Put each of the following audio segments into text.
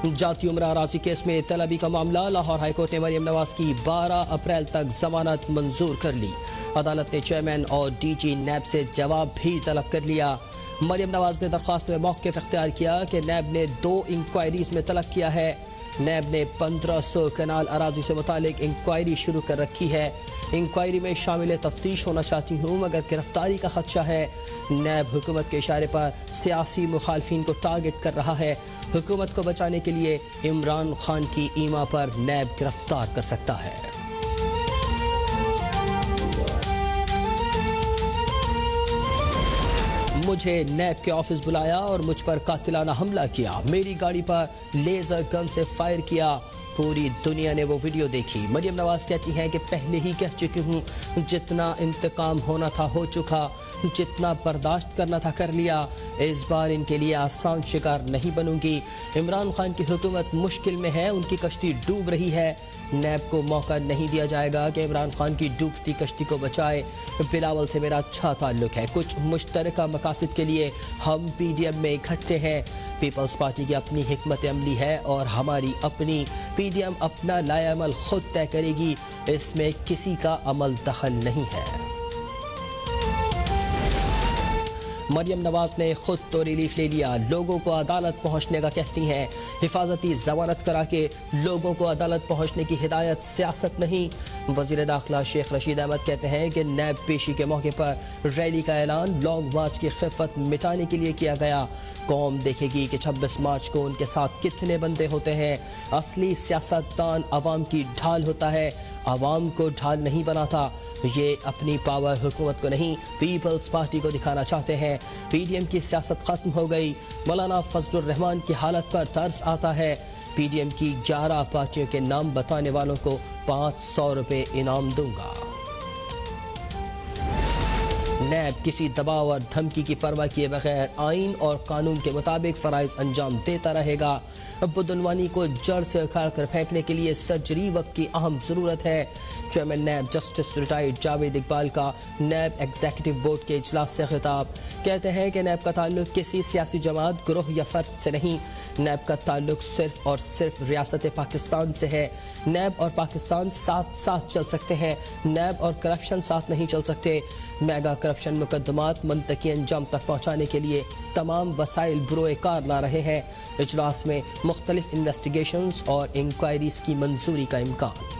जाती उम्र अराजी केस में तलबी का मामला। लाहौर हाईकोर्ट ने मरियम नवाज की 12 अप्रैल तक जमानत मंजूर कर ली। अदालत ने चेयरमैन और डीजी नैब से जवाब भी तलब कर लिया। मरियम नवाज ने दरख्वास्त में मौक़िफ़ इख्तियार किया कि नैब ने 2 इंक्वायरीज में तलब किया है। नैब ने 1500 कनाल अराजी से मुतालिक इंक्वायरी शुरू कर रखी है। इंक्वायरी में शामिल तफ्तीश होना चाहती हूँ मगर गिरफ्तारी का खदशा है। नैब हुकूमत के इशारे पर सियासी मुखालफिन को टारगेट कर रहा है। हुकूमत को बचाने के लिए इमरान खान की ईमा पर नैब गिरफ्तार कर सकता है। मुझे नैब के ऑफिस बुलाया और मुझ पर कातिलाना हमला किया। मेरी गाड़ी पर लेजर गन से फायर किया। पूरी दुनिया ने वो वीडियो देखी। मरियम नवाज कहती हैं कि पहले ही कह चुकी हूँ, जितना इंतकाम होना था हो चुका, जितना बर्दाश्त करना था कर लिया। इस बार इनके लिए आसान शिकार नहीं बनूंगी। इमरान खान की हुकूमत मुश्किल में है, उनकी कश्ती डूब रही है। नैब को मौका नहीं दिया जाएगा कि इमरान खान की डूबती कश्ती को बचाए। बिलावल से मेरा अच्छा ताल्लुक है। कुछ मुश्तरका मकासद के लिए हम पीडीएम में इकट्ठे हैं। पीपल्स पार्टी की अपनी हिकमत अमली है और हमारी अपनी। पीडीएम अपना लाएअमल खुद तय करेगी, इसमें किसी का अमल दखल नहीं है। मरियम नवाज ने खुद तो रिलीफ ले लिया, लोगों को अदालत पहुंचने का कहती हैं। हिफाजती जमानत करा के लोगों को अदालत पहुंचने की हिदायत सियासत नहीं। वज़ीर दाखिला शेख रशीद अहमद कहते हैं कि नैब पेशी के मौके पर रैली का ऐलान लॉन्ग मार्च की खिफ़त मिटाने के लिए किया गया। कौम देखेगी कि 26 मार्च को उनके साथ कितने बंदे होते हैं। असली सियासतदान अवाम की ढाल होता है, अवाम को ढाल नहीं बनाता। ये अपनी पावर हुकूमत को नहीं, पीपल्स पार्टी को दिखाना चाहते हैं। पीडीएम की सियासत खत्म हो गई। मौलाना फजलुर रहमान की हालत पर तरस आता है। पीडीएम की 11 पार्टियों के नाम बताने वालों को 500 रुपये इनाम दूंगा। नैब किसी दबाव और धमकी की परवाह किए बगैर आइन और कानून के मुताबिक फराइज अंजाम देता रहेगा। बदनवानी को जड़ से उखाड़ कर फेंकने के लिए सर्जरी वक्त की अहम ज़रूरत है। Chairman NAB justice retired Javed Iqbal का नैब एग्जीक्यूटिव बोर्ड के इजलास से खिताब। कहते हैं कि नैब का ताल्लुक किसी सियासी जमात, ग्रोह या फर्द से नहीं। नैब का ताल्लुक सिर्फ और सिर्फ रियासत पाकिस्तान से है। नैब और पाकिस्तान साथ साथ चल सकते हैं। नैब और करप्शन साथ नहीं चल सकते। मेगा करप्शन मुकदमात मंतकी अंजाम तक पहुँचाने के लिए तमाम वसाइल बुरोए कार ला रहे हैं। इजलास में मुख्तलिफ इन्वेस्टिगेशंस और इंक्वायरीज की मंजूरी का इम्कान।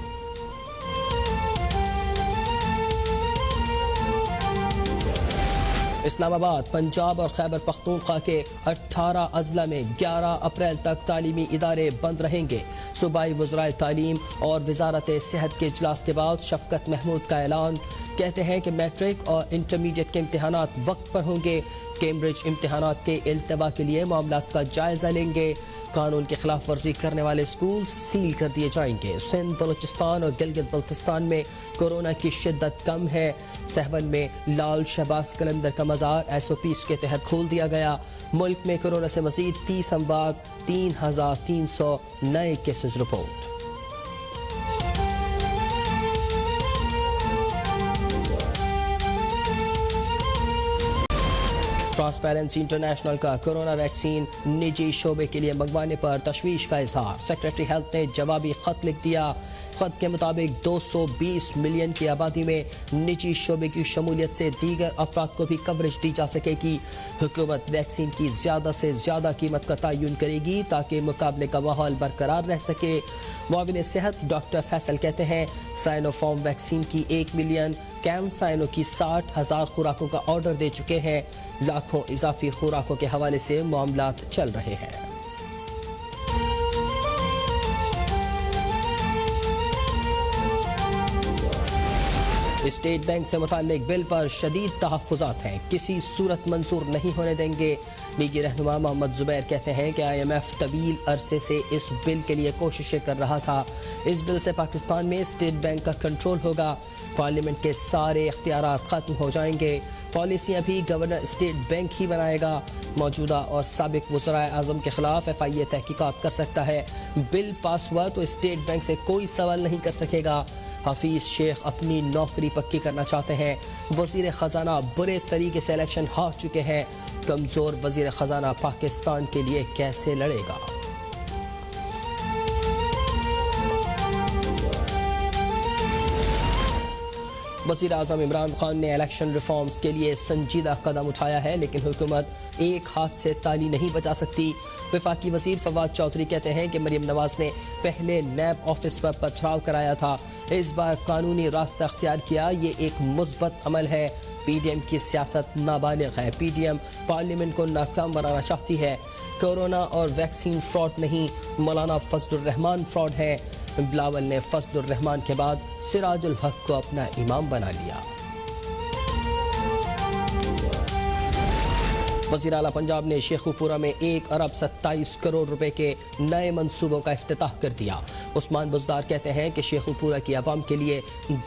इस्लामाबाद, पंजाब और खैबर पख्तूनख्वा के 18 अजला में 11 अप्रैल तक तालीमी इदारे बंद रहेंगे। सूबाई वज़राए तालीम और वजारत सेहत के इजलास के बाद शफकत महमूद का ऐलान। कहते हैं कि मैट्रिक और इंटरमीडिएट के इम्तहानात वक्त पर होंगे। कैम्ब्रिज इम्तहानात के इल्तवा के लिए मामलात का जायजा लेंगे। कानून की खिलाफ वर्जी करने वाले स्कूल सील कर दिए जाएंगे। सिंध, बलूचिस्तान और गिलगित बल्तिस्तान में कोरोना की शिद्दत कम है। सहवन में लाल शहबाज कलंदर का मज़ार SOPs के तहत खोल दिया गया। मुल्क में कोरोना से मजीद 30 अमवात, 3300 नए केसेस रिपोर्ट। ट्रांसपेरेंसी इंटरनेशनल का कोरोना वैक्सीन निजी शोबे के लिए मंगवाने पर तशवीश का इजहार। सेक्रेटरी हेल्थ ने जवाबी खत लिख दिया। खत के मुताबिक 220 मिलियन की आबादी में निजी शोबे की शमूलियत से दीगर अफराद को भी कवरेज दी जा सकेगी। हुकूमत वैक्सीन की ज़्यादा से ज़्यादा कीमत का तयन करेगी ताकि मुकाबले का माहौल बरकरार रह सके। मुआविन सेहत डॉक्टर फैसल कहते हैं साइनोफार्म वैक्सीन की 1 मिलियन, कैंसाइनो की 60,000 खुराकों का ऑर्डर दे चुके हैं। लाखों इजाफी खुराकों के हवाले से मामलात चल रहे हैं। स्टेट बैंक से मुताल्लिक बिल पर शदीद तहफ़्फ़ुज़ात हैं, किसी सूरत मंजूर नहीं होने देंगे। लीगी रहनुमा मोहम्मद ज़ुबैर कहते हैं कि IMF तवील अरसे से इस बिल के लिए कोशिशें कर रहा था। इस बिल से पाकिस्तान में स्टेट बैंक का कंट्रोल होगा। पार्लियामेंट के सारे इख्तियारात ख़त्म हो जाएंगे। पॉलिसियाँ भी गवर्नर स्टेट बैंक ही बनाएगा। मौजूदा और साबिक वज़राए आज़म के खिलाफ FIA तहकीकात कर सकता है। बिल पास हुआ तो स्टेट बैंक से कोई सवाल नहीं कर सकेगा। हफीज शेख अपनी नौकरी पक्की करना चाहते हैं। वज़ीर ख़जाना बुरे तरीके से इलेक्शन हार चुके हैं। कमज़ोर वज़ीर ख़जाना पाकिस्तान के लिए कैसे लड़ेगा। वज़ीर आज़म इमरान खान ने इलेक्शन रिफॉर्म्स के लिए संजीदा कदम उठाया है, लेकिन हुकूमत एक हाथ से ताली नहीं बजा सकती। वफाकी वज़ीर फवाद चौधरी कहते हैं कि मरीम नवाज ने पहले नैब ऑफिस पर पथराव कराया था, इस बार कानूनी रास्ता अख्तियार किया, ये एक मुस्बत अमल है। PDM की सियासत नाबालिग है, PDM पार्लियामेंट को नाकाम बनाना चाहती है। कोरोना और वैक्सीन फ्रॉड नहीं, मौलाना फजलुर रहमान फ्रॉड है। बिलावल ने फजलुर रहमान के बाद सिराजुल हक को अपना इमाम बना लिया। वज़ीर आला पंजाब ने शेखुपुरा में 1 अरब 27 करोड़ रुपए के नए मंसूबों का इफ्तिताह कर दिया। उस्मान बुज़दार कहते हैं कि शेखुपुरा की आवाम के लिए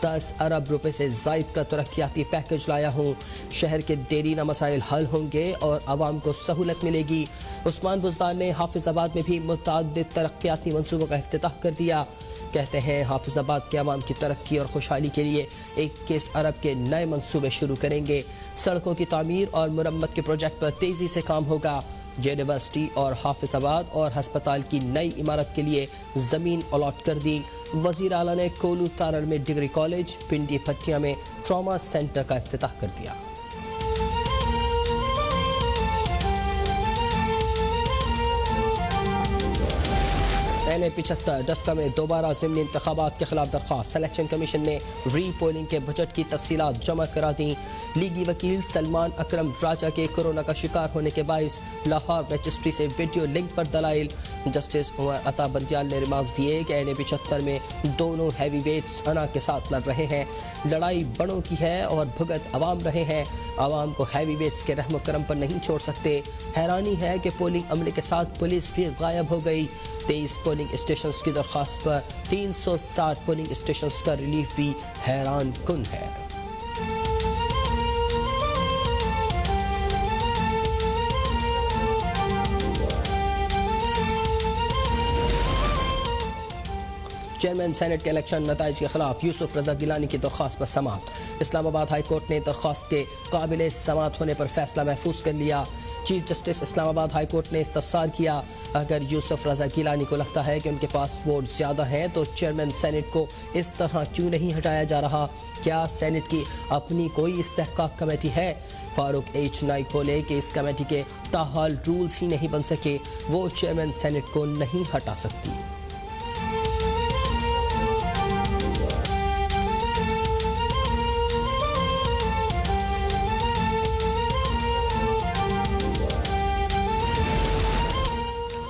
10 अरब रुपए से ज़ायद का तरक्याती पैकेज लाया हूँ। शहर के देरीना मसाइल हल होंगे और आवाम को सहूलत मिलेगी। उस्मान बुज़दार ने हाफिज़ाबाद में भी मुतअद्दिद तरक्याती मंसूबों का इफ्तिताह कर दिया। कहते हैं हाफिज़ाबाद के अवाम की तरक्की और खुशहाली के लिए 21 अरब के नए मंसूबे शुरू करेंगे। सड़कों की तामीर और मुरम्मत के प्रोजेक्ट पर तेज़ी से काम होगा। यूनिवर्सिटी और हाफिज़ाबाद और हस्पताल की नई इमारत के लिए ज़मीन अलॉट कर दी। वज़ीर आला ने कोलू तारड़ में डिग्री कॉलेज, पिंडी पट्टिया में ट्रॉमा सेंटर का इफ्तिताह कर दिया। NA-75 डस्का में दोबारा ज़िमनी इंतखाबात के खिलाफ दरख्वास्त। सिलेक्शन कमीशन ने री पोलिंग के बजट की तफसीलात जमा करा दी। लीगी वकील सलमान अकरम राजा के कोरोना का शिकार होने के बायस लाहौर रजिस्ट्री से वीडियो लिंक पर दलाइल। जस्टिस उमर अता बंदियाल ने रिमार्क्स दिए कि NA-75 में दोनों हैवी वेट्स अना के साथ लड़ रहे हैं। लड़ाई बड़ों की है और भुगत अवाम रहे हैं। अवाम को हैवी वेट्स के रहम करम पर नहीं छोड़ सकते। हैरानी है कि पोलिंग अमले के साथ पुलिस भी गायब हो गई। 23 पोलिंग स्टेशन की दरख्वास्त पर 360 पोलिंग स्टेशन का रिलीफ भी हैरान कुन है। चेयरमैन सेनेट के इलेक्शन नताइज के खिलाफ यूसुफ रजा गिलानी की दरख्वास्त पर समाअत। इस्लामाबाद हाई कोर्ट ने दरख्वास्त के काबिल समाअत होने पर फैसला महफूज कर लिया। Chief justice Islamabad high court ने इस्तफसार किया, अगर यूसुफ रजा गिलानी को लगता है कि उनके पास वोट ज़्यादा हैं तो चेयरमैन सेनेट को इस तरह क्यों नहीं हटाया जा रहा? क्या सेनेट की अपनी कोई इस्तेहकाक कमेटी है? फारूक H नाइक बोले कि इस कमेटी के ताहाल रूल्स ही नहीं बन सके, वो चेयरमैन सेनेट को नहीं हटा सकती।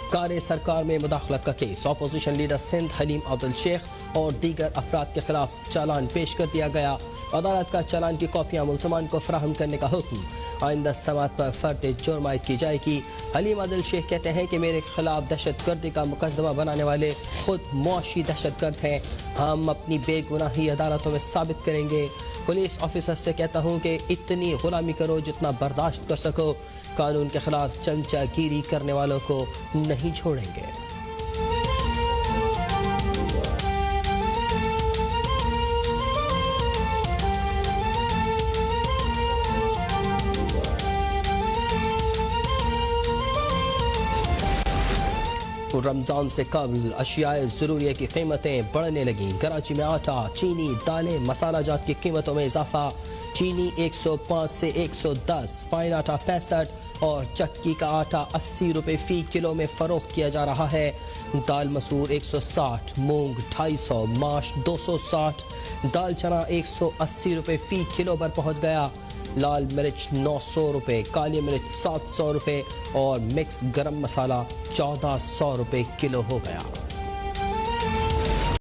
कार सरकार में मुदाखलत का केस। अपोजिशन लीडर सिंध हलीम अब्दुल शेख और दीगर अफराद के खिलाफ चालान पेश कर दिया गया। अदालत का चालान की कॉपियां मुलजमान को फराहम करने का हुक्म। आइंदा समात पर फर्द जुर्म आयद की जाएगी। हलीम अब्दुल शेख कहते हैं कि मेरे खिलाफ दहशतगर्दी का मुकदमा बनाने वाले खुद मुआशी दहशतगर्द हैं। हम अपनी बेगुनाही अदालतों में साबित करेंगे। पुलिस ऑफिसर से कहता हूँ कि इतनी गुलामी करो जितना बर्दाश्त कर सको। कानून के खिलाफ चमचागिरी करने वालों को नहीं छोड़ेंगे। रमजान से कबल अशियाए ज़रूरिया की कीमतें बढ़ने लगीं। कराची में आटा, चीनी, दालें, मसाला जात की कीमतों में इजाफा। चीनी 105 से 110, फाइन आटा 65 और चक्की का आटा 80 रुपये फ़ी किलो में फ़रोख्त किया जा रहा है। दाल मसूर 160, मूंग 250, माश 260, दाल चना 180 रुपये फ़ी किलो पर पहुँच गया। लाल मिर्च 900 रुपये, काली मिर्च 700 रुपये और मिक्स गरम मसाला 1400 रुपये किलो हो गया।